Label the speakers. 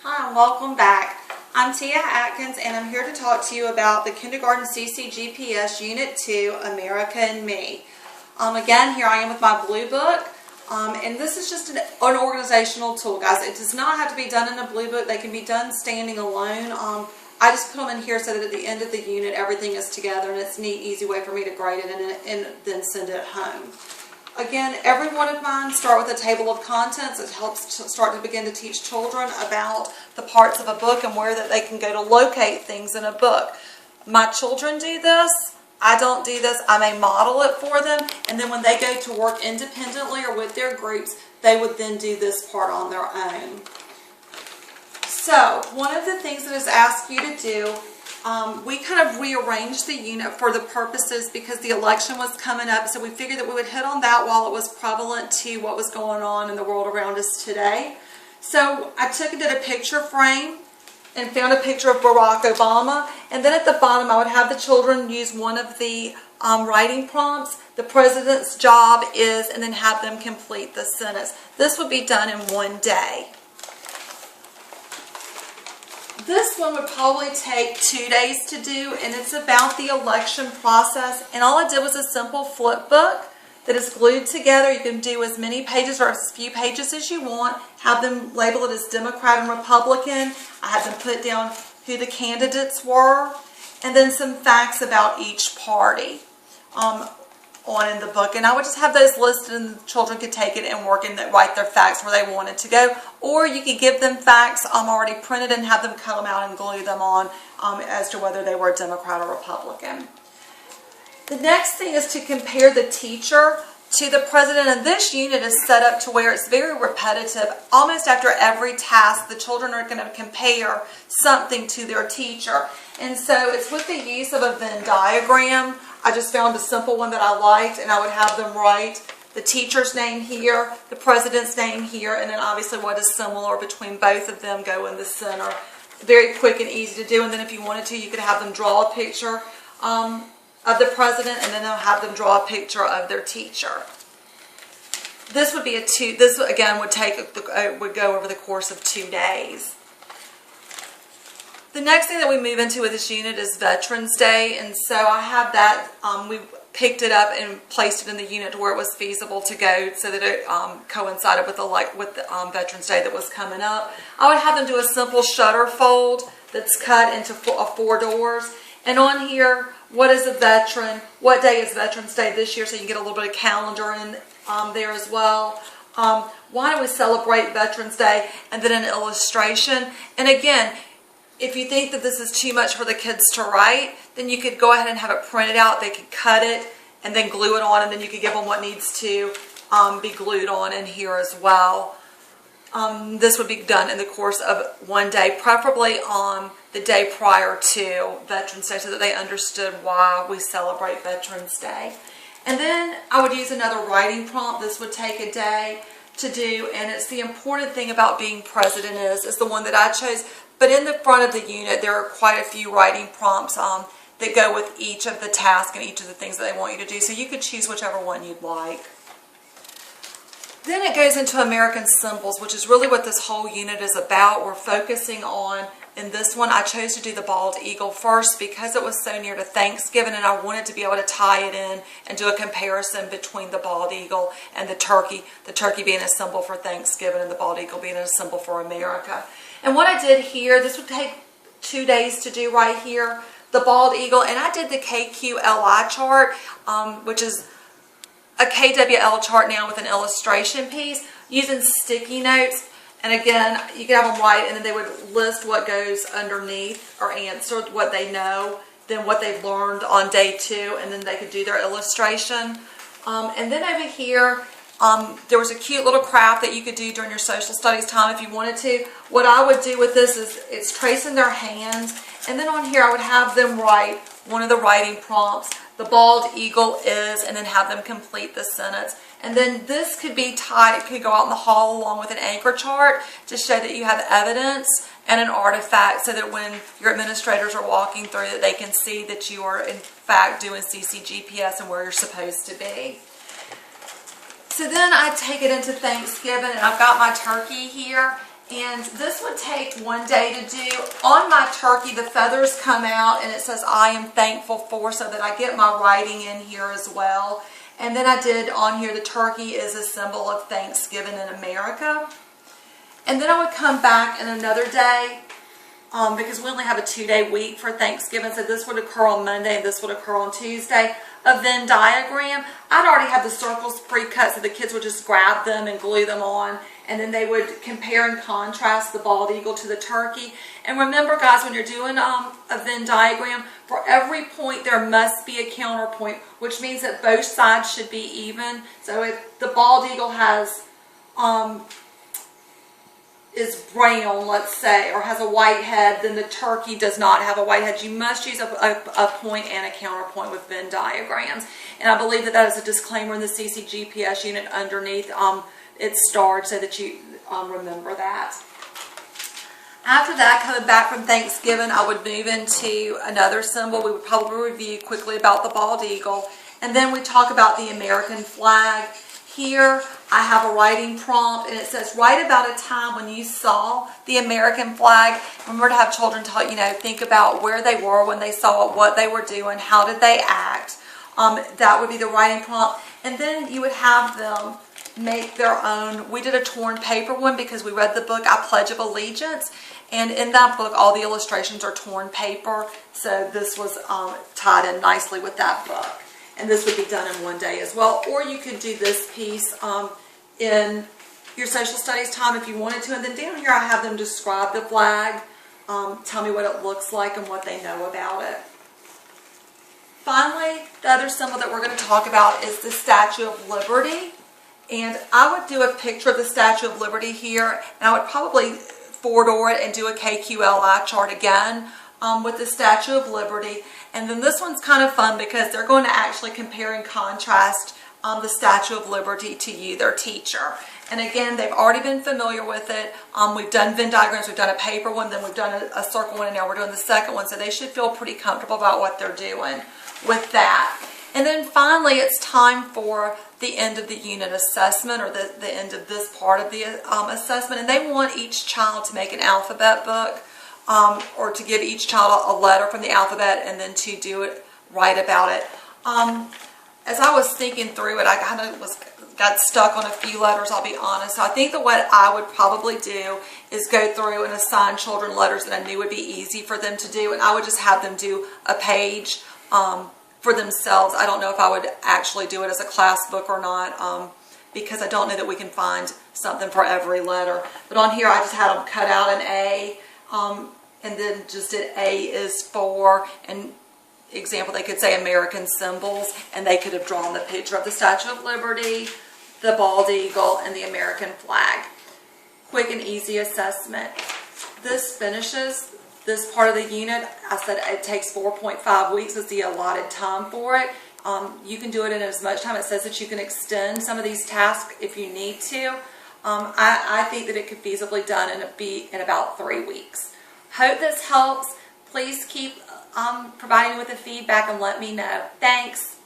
Speaker 1: Hi, and welcome back. I'm Tia Atkins, and I'm here to talk to you about the Kindergarten CCGPS Unit 2, America and Me. Again, here I am with my blue book, and this is just an organizational tool, guys. It does not have to be done in a blue book. They can be done standing alone. I just put them in here so that at the end of the unit, everything is together, and it's a neat, easy way for me to grade it and then send it home. Again, every one of mine start with a table of contents. It helps to start to begin to teach children about the parts of a book and where that they can go to locate things in a book. My children do this. I don't do this. I may model it for them, and then when they go to work independently or with their groups, they would then do this part on their own. So, one of the things that is asked you to do, we kind of rearranged the unit for the purposes because the election was coming up, so we figured that we would hit on that while it was prevalent to what was going on in the world around us today. So I took and did a picture frame and found a picture of Barack Obama, and then at the bottom I would have the children use one of the writing prompts. The president's job is, and then have them complete the sentence. This would be done in one day. This one would probably take 2 days to do, and it's about the election process. And all I did was a simple flip book that is glued together. You can do as many pages or as few pages as you want. Have them label it as Democrat and Republican. I had them put down who the candidates were, and then some facts about each party on in the book. And I would just have those listed, and the children could take it and work and write their facts where they wanted to go. Or you could give them facts already printed and have them cut them out and glue them on as to whether they were a Democrat or Republican. The next thing is to compare the teacher to the president, and this unit is set up to where it's very repetitive. Almost after every task, the children are going to compare something to their teacher. And so it's with the use of a Venn diagram. I just found a simple one that I liked, and I would have them write the teacher's name here, the president's name here, and then obviously what is similar between both of them go in the center. Very quick and easy to do, and then if you wanted to, you could have them draw a picture of the president, and then they'll have them draw a picture of their teacher. This would be this again would go over the course of 2 days. The next thing that we move into with this unit is Veterans Day, and so I have that, we picked it up and placed it in the unit to where it was feasible to go so that it coincided with the Veterans Day that was coming up. I would have them do a simple shutter fold that's cut into 4 doors, and on here, what is a veteran, what day is Veterans Day this year, so you can get a little bit of calendar in there as well. Why do we celebrate Veterans Day, and then an illustration. And again, if you think that this is too much for the kids to write, then you could go ahead and have it printed out. They could cut it and then glue it on, and then you could give them what needs to be glued on in here as well. This would be done in the course of 1 day, preferably on the day prior to Veterans Day, so that they understood why we celebrate Veterans Day. And then I would use another writing prompt. This would take a day to do, and it's the important thing about being president is the one that I chose. But in the front of the unit, there are quite a few writing prompts that go with each of the tasks and each of the things that they want you to do. So you could choose whichever one you'd like. Then it goes into American symbols, which is really what this whole unit is about. We're focusing on, in this one, I chose to do the bald eagle first because it was so near to Thanksgiving, and I wanted to be able to tie it in and do a comparison between the bald eagle and the turkey being a symbol for Thanksgiving and the bald eagle being a symbol for America. And what I did here, this would take 2 days to do right here, the bald eagle, and I did the KQLI chart, which is a KWL chart now with an illustration piece using sticky notes. And again, you can have them write, and then they would list what goes underneath or answer what they know, then what they've learned on day 2, and then they could do their illustration. And then over here, there was a cute little craft that you could do during your social studies time if you wanted to. What I would do with this is it's tracing their hands, and then on here I would have them write one of the writing prompts, the bald eagle is, and then have them complete the sentence. And then this could be tied, it could go out in the hall along with an anchor chart to show that you have evidence and an artifact, so that when your administrators are walking through that they can see that you are in fact doing CCGPS and where you're supposed to be. So then I take it into Thanksgiving, and I've got my turkey here, And this would take 1 day to do. On my turkey, the feathers come out and it says, I am thankful for, so that I get my writing in here as well. And then I did on here, the turkey is a symbol of Thanksgiving in America. And then I would come back in another day, because we only have a 2-day week for Thanksgiving. So this would occur on Monday and this would occur on Tuesday. A Venn diagram. I'd already have the circles pre-cut, so the kids would just grab them and glue them on. And then they would compare and contrast the bald eagle to the turkey. And remember, guys, when you're doing a Venn diagram, for every point there must be a counterpoint, which means that both sides should be even. So if the bald eagle has is brown, let's say, or has a white head, then the turkey does not have a white head. You must use a point and a counterpoint with Venn diagrams. And I believe that is a disclaimer in the CCGPS unit underneath. It's starred so that you remember that. After that, coming back from Thanksgiving, I would move into another symbol. We would probably review quickly about the bald eagle. And then we talk about the American flag. Here, I have a writing prompt, and it says, write about a time when you saw the American flag. Remember to have children think about where they were when they saw it, what they were doing, how did they act. That would be the writing prompt. And then you would have them make their own. We did a torn paper one because we read the book, I Pledge of Allegiance. And in that book, all the illustrations are torn paper. So this was tied in nicely with that book. And this would be done in 1 day as well. Or you could do this piece in your social studies time if you wanted to. And then down here I have them describe the flag, tell me what it looks like and what they know about it. Finally, the other symbol that we're going to talk about is the Statue of Liberty. And I would do a picture of the Statue of Liberty here, and I would probably four-door it and do a KQLI chart again with the Statue of Liberty. And then this one's kind of fun because they're going to actually compare and contrast the Statue of Liberty to you, their teacher. And again, they've already been familiar with it. We've done Venn diagrams, we've done a paper one, then we've done a circle one, and now we're doing the second one. So they should feel pretty comfortable about what they're doing with that. And then finally, it's time for the end of the unit assessment, or the end of this part of the assessment. And they want each child to make an alphabet book, or to give each child a letter from the alphabet, and then to write about it. As I was thinking through it, I kind of got stuck on a few letters, I'll be honest. So I think that what I would probably do is go through and assign children letters that I knew would be easy for them to do, and I would just have them do a page for themselves. I don't know if I would actually do it as a class book or not, because I don't know that we can find something for every letter. But on here I just had them cut out an A, and then just did A is for, and example, they could say American symbols, and they could have drawn the picture of the Statue of Liberty, the bald eagle, and the American flag. Quick and easy assessment. This finishes this part of the unit. I said it takes 4.5 weeks is the allotted time for it. You can do it in as much time. It says that you can extend some of these tasks if you need to. I think that it could feasibly done in about 3 weeks. Hope this helps. Please keep providing me with the feedback and let me know. Thanks.